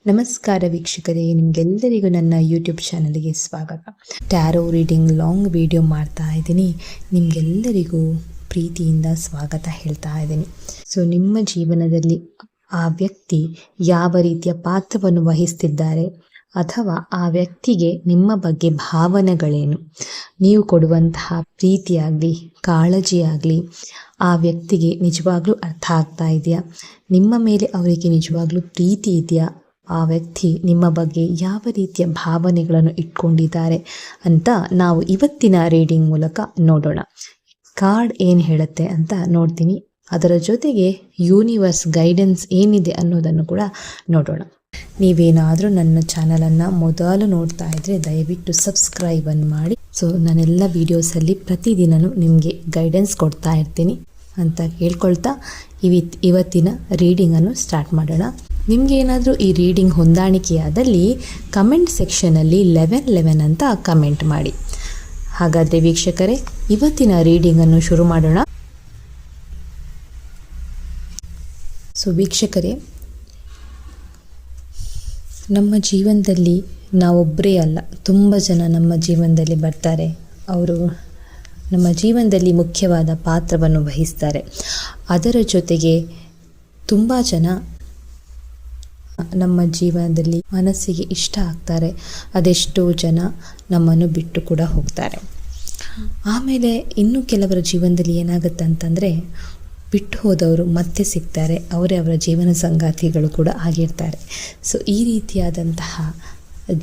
ನಮಸ್ಕಾರ ವೀಕ್ಷಕರೇ, ನಿಮಗೆಲ್ಲರಿಗೂ ನನ್ನ ಯೂಟ್ಯೂಬ್ ಚಾನಲ್ಗೆ ಸ್ವಾಗತ. ಟ್ಯಾರೋ ರೀಡಿಂಗ್ ಲಾಂಗ್ ವಿಡಿಯೋ ಮಾಡ್ತಾ ಇದ್ದೀನಿ. ನಿಮಗೆಲ್ಲರಿಗೂ ಪ್ರೀತಿಯಿಂದ ಸ್ವಾಗತ ಹೇಳ್ತಾ ಇದ್ದೀನಿ. ಸೊ ನಿಮ್ಮ ಜೀವನದಲ್ಲಿ ಆ ವ್ಯಕ್ತಿ ಯಾವ ರೀತಿಯ ಪಾತ್ರವನ್ನು ವಹಿಸ್ತಿದ್ದಾರೆ ಅಥವಾ ಆ ವ್ಯಕ್ತಿಗೆ ನಿಮ್ಮ ಬಗ್ಗೆ ಭಾವನೆಗಳೇನು, ನೀವು ಕೊಡುವಂತಹ ಪ್ರೀತಿಯಾಗಲಿ ಕಾಳಜಿಯಾಗಲಿ ಆ ವ್ಯಕ್ತಿಗೆ ನಿಜವಾಗ್ಲೂ ಅರ್ಥ ಆಗ್ತಾ ಇದೆಯಾ, ನಿಮ್ಮ ಮೇಲೆ ಅವರಿಗೆ ನಿಜವಾಗ್ಲೂ ಪ್ರೀತಿ ಇದೆಯಾ, ಆ ವ್ಯಕ್ತಿ ನಿಮ್ಮ ಬಗ್ಗೆ ಯಾವ ರೀತಿಯ ಭಾವನೆಗಳನ್ನು ಇಟ್ಕೊಂಡಿದ್ದಾರೆ ಅಂತ ನಾವು ಇವತ್ತಿನ ರೀಡಿಂಗ್ ಮೂಲಕ ನೋಡೋಣ. ಕಾರ್ಡ್ ಏನು ಹೇಳುತ್ತೆ ಅಂತ ನೋಡ್ತೀನಿ, ಅದರ ಜೊತೆಗೆ ಯೂನಿವರ್ಸ್ ಗೈಡೆನ್ಸ್ ಏನಿದೆ ಅನ್ನೋದನ್ನು ಕೂಡ ನೋಡೋಣ. ನೀವೇನಾದರೂ ನನ್ನ ಚಾನಲನ್ನು ಮೊದಲು ನೋಡ್ತಾ ಇದ್ದರೆ ದಯವಿಟ್ಟು ಸಬ್ಸ್ಕ್ರೈಬನ್ನು ಮಾಡಿ. ಸೊ ನಾನೆಲ್ಲ ವೀಡಿಯೋಸಲ್ಲಿ ಪ್ರತಿದಿನವೂ ನಿಮಗೆ ಗೈಡೆನ್ಸ್ ಕೊಡ್ತಾ ಇರ್ತೀನಿ ಅಂತ ಕೇಳ್ಕೊಳ್ತಾ ಇವತ್ತಿನ ರೀಡಿಂಗನ್ನು ಸ್ಟಾರ್ಟ್ ಮಾಡೋಣ. ನಿಮಗೆ ಏನಾದರೂ ಈ ರೀಡಿಂಗ್ ಹೊಂದಾಣಿಕೆಯಾದಲ್ಲಿ ಕಮೆಂಟ್ ಸೆಕ್ಷನಲ್ಲಿ 1111 ಅಂತ ಕಮೆಂಟ್ ಮಾಡಿ. ಹಾಗಾದರೆ ವೀಕ್ಷಕರೇ, ಇವತ್ತಿನ ರೀಡಿಂಗನ್ನು ಶುರು ಮಾಡೋಣ. ಸೊ ವೀಕ್ಷಕರೇ, ನಮ್ಮ ಜೀವನದಲ್ಲಿ ನಾವೊಬ್ಬರೇ ಅಲ್ಲ, ತುಂಬ ಜನ ನಮ್ಮ ಜೀವನದಲ್ಲಿ ಬರ್ತಾರೆ. ಅವರು ನಮ್ಮ ಜೀವನದಲ್ಲಿ ಮುಖ್ಯವಾದ ಪಾತ್ರವನ್ನು ವಹಿಸ್ತಾರೆ. ಅದರ ಜೊತೆಗೆ ತುಂಬ ಜನ ನಮ್ಮ ಜೀವನದಲ್ಲಿ ಮನಸ್ಸಿಗೆ ಇಷ್ಟ ಆಗ್ತಾರೆ. ಅದೆಷ್ಟೋ ಜನ ನಮ್ಮನ್ನು ಬಿಟ್ಟು ಕೂಡ ಹೋಗ್ತಾರೆ. ಆಮೇಲೆ ಇನ್ನು ಕೆಲವರ ಜೀವನದಲ್ಲಿ ಏನಾಗುತ್ತೆ ಅಂತಂದರೆ, ಬಿಟ್ಟು ಹೋದವರು ಮತ್ತೆ ಸಿಗ್ತಾರೆ, ಅವರೇ ಅವರ ಜೀವನ ಸಂಗಾತಿಗಳು ಕೂಡ ಆಗಿರ್ತಾರೆ. ಸೊ ಈ ರೀತಿಯಾದಂತಹ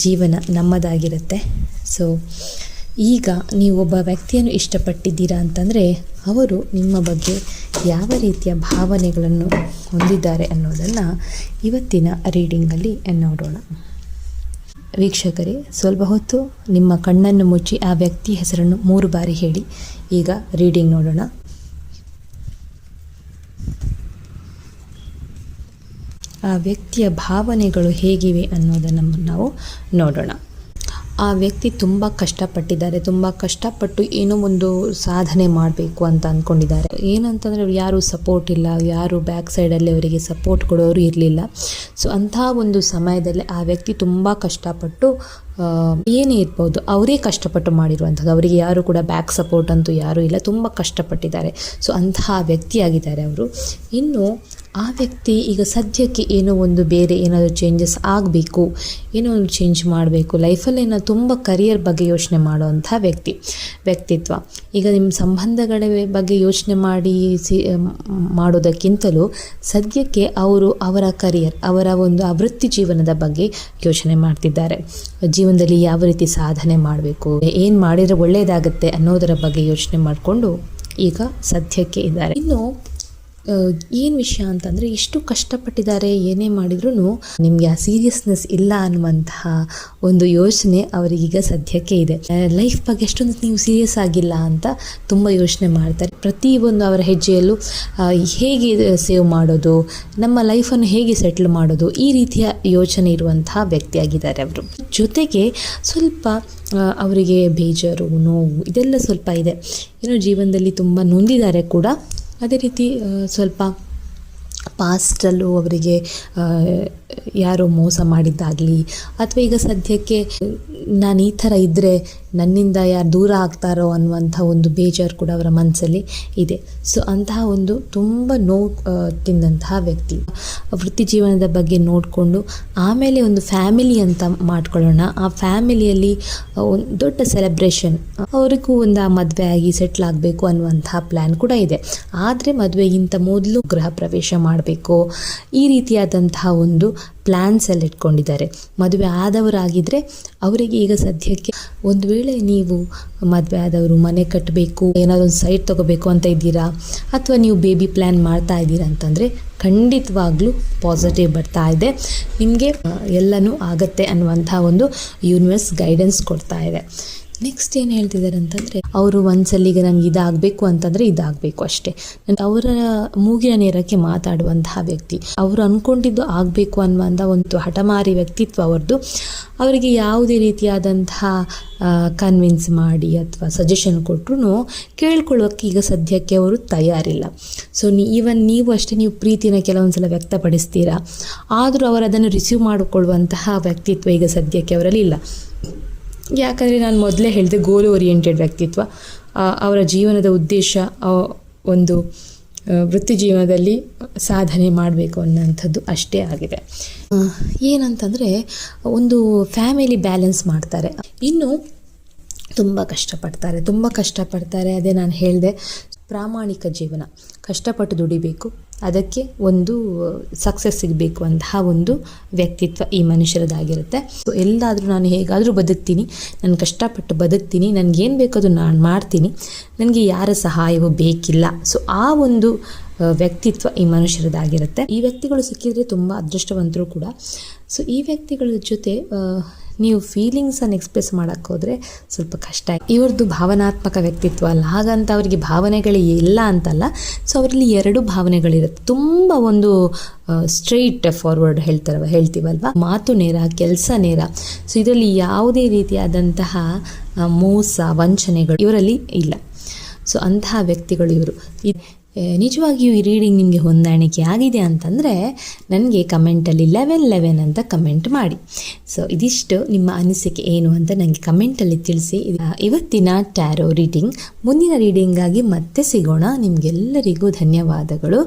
ಜೀವನ ನಮ್ಮದಾಗಿರುತ್ತೆ. ಸೊ ಈಗ ನೀವು ಒಬ್ಬ ವ್ಯಕ್ತಿಯನ್ನು ಇಷ್ಟಪಟ್ಟಿದ್ದೀರಾ ಅಂತಂದರೆ ಅವರು ನಿಮ್ಮ ಬಗ್ಗೆ ಯಾವ ರೀತಿಯ ಭಾವನೆಗಳನ್ನು ಹೊಂದಿದ್ದಾರೆ ಅನ್ನೋದನ್ನು ಇವತ್ತಿನ ರೀಡಿಂಗಲ್ಲಿ ನೋಡೋಣ. ವೀಕ್ಷಕರೇ, ಸ್ವಲ್ಪ ಹೊತ್ತು ನಿಮ್ಮ ಕಣ್ಣನ್ನು ಮುಚ್ಚಿ ಆ ವ್ಯಕ್ತಿ ಹೆಸರನ್ನು 3 ಬಾರಿ ಹೇಳಿ. ಈಗ ರೀಡಿಂಗ್ ನೋಡೋಣ. ಆ ವ್ಯಕ್ತಿಯ ಭಾವನೆಗಳು ಹೇಗಿವೆ ಅನ್ನೋದನ್ನು ನಾವು ನೋಡೋಣ. ಆ ವ್ಯಕ್ತಿ ತುಂಬ ಕಷ್ಟಪಟ್ಟಿದ್ದಾರೆ, ತುಂಬ ಕಷ್ಟಪಟ್ಟು ಏನೋ ಒಂದು ಸಾಧನೆ ಮಾಡಬೇಕು ಅಂತ ಅಂದ್ಕೊಂಡಿದ್ದಾರೆ. ಏನಂತಂದರೆ ಯಾರೂ ಸಪೋರ್ಟ್ ಇಲ್ಲ, ಯಾರು ಬ್ಯಾಕ್ ಸೈಡಲ್ಲಿ ಅವರಿಗೆ ಸಪೋರ್ಟ್ ಕೊಡೋರು ಇರಲಿಲ್ಲ. ಸೊ ಅಂತಹ ಒಂದು ಸಮಯದಲ್ಲಿ ಆ ವ್ಯಕ್ತಿ ತುಂಬ ಕಷ್ಟಪಟ್ಟು ಏನೇ ಇರ್ಬೋದು, ಅವರೇ ಕಷ್ಟಪಟ್ಟು ಮಾಡಿರುವಂಥದ್ದು, ಅವರಿಗೆ ಯಾರು ಕೂಡ ಬ್ಯಾಕ್ ಸಪೋರ್ಟ್ ಅಂತೂ ಯಾರೂ ಇಲ್ಲ, ತುಂಬ ಕಷ್ಟಪಟ್ಟಿದ್ದಾರೆ. ಸೊ ಅಂತಹ ವ್ಯಕ್ತಿಯಾಗಿದ್ದಾರೆ ಅವರು. ಇನ್ನು ಆ ವ್ಯಕ್ತಿ ಈಗ ಸದ್ಯಕ್ಕೆ ಏನೋ ಒಂದು ಬೇರೆ ಏನಾದರೂ ಚೇಂಜಸ್ ಆಗಬೇಕು, ಏನೋ ಒಂದು ಚೇಂಜ್ ಮಾಡಬೇಕು ಲೈಫಲ್ಲಿ, ಏನೋ ತುಂಬ ಕರಿಯರ್ ಬಗ್ಗೆ ಯೋಚನೆ ಮಾಡುವಂಥ ವ್ಯಕ್ತಿತ್ವ. ಈಗ ನಿಮ್ಮ ಸಂಬಂಧಗಳ ಬಗ್ಗೆ ಯೋಚನೆ ಮಾಡೋದಕ್ಕಿಂತಲೂ ಸದ್ಯಕ್ಕೆ ಅವರು ಅವರ ಕರಿಯರ್, ಅವರ ಒಂದು ವೃತ್ತಿ ಜೀವನದ ಬಗ್ಗೆ ಯೋಚನೆ ಮಾಡ್ತಿದ್ದಾರೆ. ಜೀವನದಲ್ಲಿ ಯಾವ ರೀತಿ ಸಾಧನೆ ಮಾಡಬೇಕು, ಏನು ಮಾಡಿದರೆ ಒಳ್ಳೆಯದಾಗುತ್ತೆ ಅನ್ನೋದರ ಬಗ್ಗೆ ಯೋಚನೆ ಮಾಡಿಕೊಂಡು ಈಗ ಸದ್ಯಕ್ಕೆ ಇದ್ದಾರೆ. ಇನ್ನು ಏನು ವಿಷಯ ಅಂತಂದರೆ, ಎಷ್ಟು ಕಷ್ಟಪಟ್ಟಿದ್ದಾರೆ, ಏನೇ ಮಾಡಿದ್ರೂ ನಿಮಗೆ ಆ ಸೀರಿಯಸ್ನೆಸ್ ಇಲ್ಲ ಅನ್ನುವಂತಹ ಒಂದು ಯೋಚನೆ ಅವರಿಗೀಗ ಸದ್ಯಕ್ಕೆ ಇದೆ. ಲೈಫ್ ಬಗ್ಗೆ ಅಷ್ಟೊಂದು ನೀವು ಸೀರಿಯಸ್ ಆಗಿಲ್ಲ ಅಂತ ತುಂಬ ಯೋಚನೆ ಮಾಡ್ತಾರೆ. ಪ್ರತಿಯೊಂದು ಅವರ ಹೆಜ್ಜೆಯಲ್ಲೂ ಹೇಗೆ ಸೇವ್ ಮಾಡೋದು, ನಮ್ಮ ಲೈಫನ್ನು ಹೇಗೆ ಸೆಟ್ಲ್ ಮಾಡೋದು, ಈ ರೀತಿಯ ಯೋಚನೆ ಇರುವಂತಹ ವ್ಯಕ್ತಿಯಾಗಿದ್ದಾರೆ ಅವರು. ಜೊತೆಗೆ ಸ್ವಲ್ಪ ಅವರಿಗೆ ಬೇಜಾರು, ನೋವು ಇದೆಲ್ಲ ಸ್ವಲ್ಪ ಇದೆ. ಏನೋ ಜೀವನದಲ್ಲಿ ತುಂಬ ನೊಂದಿದ್ದಾರೆ ಕೂಡ. ಅದೇ ರೀತಿ ಸ್ವಲ್ಪ ಪಾಸ್ಟಲ್ಲೂ ಅವರಿಗೆ ಯಾರೋ ಮೋಸ ಮಾಡಿದ್ದಾಗಲಿ, ಅಥವಾ ಈಗ ಸದ್ಯಕ್ಕೆ ನಾನು ಈ ಥರ ಇದ್ದರೆ ನನ್ನಿಂದ ಯಾರು ದೂರ ಆಗ್ತಾರೋ ಅನ್ನುವಂಥ ಒಂದು ಬೇಜಾರು ಕೂಡ ಅವರ ಮನಸ್ಸಲ್ಲಿ ಇದೆ. ಸೊ ಅಂತಹ ಒಂದು ತುಂಬ ನೋವು ತಿಂದಂತಹ ವ್ಯಕ್ತಿ. ವೃತ್ತಿ ಜೀವನದ ಬಗ್ಗೆ ನೋಡಿಕೊಂಡು ಆಮೇಲೆ ಒಂದು ಫ್ಯಾಮಿಲಿ ಅಂತ ಮಾಡ್ಕೊಳ್ಳೋಣ. ಆ ಫ್ಯಾಮಿಲಿಯಲ್ಲಿ ಒಂದು ದೊಡ್ಡ ಸೆಲೆಬ್ರೇಷನ್, ಅವ್ರಿಗೂ ಒಂದು ಮದುವೆ ಆಗಿ ಸೆಟ್ಲ್ ಆಗಬೇಕು ಅನ್ನುವಂತಹ ಪ್ಲ್ಯಾನ್ ಕೂಡ ಇದೆ. ಆದರೆ ಮದುವೆಗಿಂತ ಮೊದಲು ಗೃಹ ಪ್ರವೇಶ ಮಾಡಬೇಕು, ಈ ರೀತಿಯಾದಂತಹ ಒಂದು ಪ್ಲ್ಯಾನ್ಸ್ ಎಲ್ಲ ಇಟ್ಕೊಂಡಿದ್ದಾರೆ. ಮದುವೆ ಆದವರಾಗಿದ್ದರೆ ಅವರಿಗೆ ಈಗ ಸದ್ಯಕ್ಕೆ ಒಂದು ವೇಳೆ ನೀವು ಮದುವೆ ಆದವರು ಮನೆ ಕಟ್ಟಬೇಕು, ಏನಾದರೂ ಒಂದು ಸೈಟ್ ತೊಗೋಬೇಕು ಅಂತ ಇದ್ದೀರಾ, ಅಥವಾ ನೀವು ಬೇಬಿ ಪ್ಲ್ಯಾನ್ ಮಾಡ್ತಾ ಇದ್ದೀರಾ ಅಂತಂದರೆ ಖಂಡಿತವಾಗ್ಲೂ ಪಾಸಿಟಿವ್ ಬರ್ತಾ ಇದೆ. ನಿಮಗೆ ಎಲ್ಲನೂ ಆಗತ್ತೆ ಅನ್ನುವಂಥ ಒಂದು ಯೂನಿವರ್ಸ್ ಗೈಡೆನ್ಸ್ ಕೊಡ್ತಾ ಇದೆ. ನೆಕ್ಸ್ಟ್ ಏನು ಹೇಳ್ತಿದ್ದಾರೆ ಅಂತಂದರೆ, ಅವರು ಒಂದ್ಸಲಿಗೆ ನಂಗೆ ಇದಾಗಬೇಕು ಅಂತಂದರೆ ಇದಾಗಬೇಕು ಅಷ್ಟೇ. ಅವರ ಮೂಗಿನ ನೇರಕ್ಕೆ ಮಾತಾಡುವಂತಹ ವ್ಯಕ್ತಿ, ಅವರು ಅಂದ್ಕೊಂಡಿದ್ದು ಆಗಬೇಕು ಅನ್ನುವಂಥ ಒಂದು ಹಠಮಾರಿ ವ್ಯಕ್ತಿತ್ವ ಅವ್ರದ್ದು. ಅವರಿಗೆ ಯಾವುದೇ ರೀತಿಯಾದಂತಹ ಕನ್ವಿನ್ಸ್ ಮಾಡಿ ಅಥವಾ ಸಜೆಷನ್ ಕೊಟ್ಟರು ಕೇಳ್ಕೊಳ್ಳೋಕ್ಕೆ ಈಗ ಸದ್ಯಕ್ಕೆ ಅವರು ತಯಾರಿಲ್ಲ. ಸೊ ನೀವು ಅಷ್ಟೇ, ನೀವು ಪ್ರೀತಿನ ಕೆಲವೊಂದು ಸಲ ವ್ಯಕ್ತಪಡಿಸ್ತೀರಾ, ಆದರೂ ಅವರು ಅದನ್ನು ರಿಸೀವ್ ಮಾಡಿಕೊಳ್ಳುವಂತಹ ವ್ಯಕ್ತಿತ್ವ ಈಗ ಸದ್ಯಕ್ಕೆ ಅವರಲ್ಲಿ ಇಲ್ಲ. ಯಾಕಂದರೆ ನಾನು ಮೊದಲೇ ಹೇಳಿದೆ, ಗೋಲ್ ಓರಿಯೆಂಟೆಡ್ ವ್ಯಕ್ತಿತ್ವ. ಅವರ ಜೀವನದ ಉದ್ದೇಶ ಒಂದು ವೃತ್ತಿ ಜೀವನದಲ್ಲಿ ಸಾಧನೆ ಮಾಡಬೇಕು ಅನ್ನೋಂಥದ್ದು ಅಷ್ಟೇ ಆಗಿದೆ. ಏನಂತಂದರೆ, ಒಂದು ಫ್ಯಾಮಿಲಿ ಬ್ಯಾಲೆನ್ಸ್ ಮಾಡ್ತಾರೆ, ಇನ್ನು ತುಂಬ ಕಷ್ಟಪಡ್ತಾರೆ. ಅದೇ ನಾನು ಹೇಳಿದೆ, ಪ್ರಾಮಾಣಿಕ ಜೀವನ, ಕಷ್ಟಪಟ್ಟು ದುಡಿಬೇಕು, ಅದಕ್ಕೆ ಒಂದು ಸಕ್ಸಸ್ ಸಿಗಬೇಕು ಅಂತಹ ಒಂದು ವ್ಯಕ್ತಿತ್ವ ಈ ಮನುಷ್ಯರದಾಗಿರುತ್ತೆ. ಸೊ ಎಲ್ಲಾದರೂ ನಾನು ಹೇಗಾದರೂ ಬದುಕ್ತೀನಿ, ನಾನು ಕಷ್ಟಪಟ್ಟು ಬದುಕ್ತೀನಿ, ನನಗೇನು ಬೇಕದು ನಾನು ಮಾಡ್ತೀನಿ, ನನಗೆ ಯಾರ ಸಹಾಯವೂ ಬೇಕಿಲ್ಲ. ಸೊ ಆ ಒಂದು ವ್ಯಕ್ತಿತ್ವ ಈ ಮನುಷ್ಯರದಾಗಿರುತ್ತೆ. ಈ ವ್ಯಕ್ತಿಗಳು ಸಿಕ್ಕಿದರೆ ತುಂಬ ಅದೃಷ್ಟವಂತರು ಕೂಡ. ಸೊ ಈ ವ್ಯಕ್ತಿಗಳ ಜೊತೆ ನೀವು ಫೀಲಿಂಗ್ಸನ್ನು ಎಕ್ಸ್ಪ್ರೆಸ್ ಮಾಡೋಕ್ಕೆ ಹೋದರೆ ಸ್ವಲ್ಪ ಕಷ್ಟ. ಇವ್ರದ್ದು ಭಾವನಾತ್ಮಕ ವ್ಯಕ್ತಿತ್ವ ಅಲ್ಲ, ಹಾಗಂತ ಅವರಿಗೆ ಭಾವನೆಗಳೇ ಇಲ್ಲ ಅಂತಲ್ಲ. ಸೊ ಅವರಲ್ಲಿ ಎರಡು ಭಾವನೆಗಳಿರುತ್ತೆ. ತುಂಬ ಒಂದು ಸ್ಟ್ರೈಟ್ ಫಾರ್ವರ್ಡ್ ಹೇಳ್ತೀವಲ್ವ, ಮಾತು ನೇರ, ಕೆಲಸ ನೇರ. ಸೊ ಇದರಲ್ಲಿ ಯಾವುದೇ ರೀತಿಯಾದಂತಹ ಮೋಸ ವಂಚನೆಗಳು ಇವರಲ್ಲಿ ಇಲ್ಲ. ಸೊ ಅಂತಹ ವ್ಯಕ್ತಿಗಳು ಇವರು. ನಿಜವಾಗಿಯೂ ಈ ರೀಡಿಂಗ್ ನಿಮಗೆ ಹೊಂದಾಣಿಕೆ ಆಗಿದೆ ಅಂತಂದರೆ ನನಗೆ ಕಮೆಂಟಲ್ಲಿ 11 ಅಂತ ಕಮೆಂಟ್ ಮಾಡಿ. ಸೊ ಇದಿಷ್ಟು ನಿಮ್ಮ ಅನಿಸಿಕೆ ಏನು ಅಂತ ನನಗೆ ಕಮೆಂಟಲ್ಲಿ ತಿಳಿಸಿ. ಇವತ್ತಿನ ಟ್ಯಾರೋ ರೀಡಿಂಗ್. ಮುಂದಿನ ರೀಡಿಂಗಾಗಿ ಮತ್ತೆ ಸಿಗೋಣ. ನಿಮಗೆಲ್ಲರಿಗೂ ಧನ್ಯವಾದಗಳು.